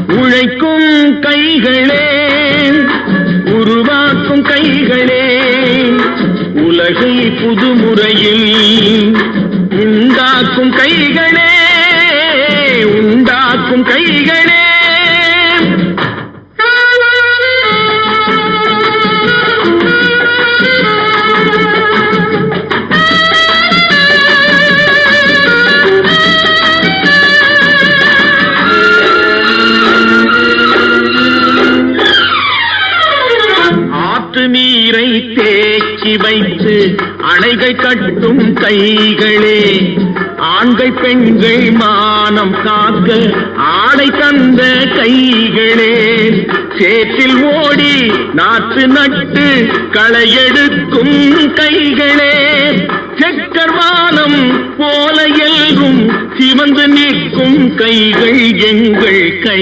உழைக்கும் கைகளே, உருவாக்கும் கைகளே, உலகை புதுமுறையில் உண்டாக்கும் கைகளே, உண்டாக்கும் கைகளே. நீரை தேக்கி வைத்து அணைகள் கட்டும் கைகளே, ஆண்கள் பெண்கள் மானம் காக்க ஆடை தந்த கைகளே, சேற்றில் ஓடி நாற்று நட்டு களையெடுக்கும் கைகளே, செக்கர்வானம் போல எல்லும் சிவந்து நிற்கும் கைகள் எங்கள் கை.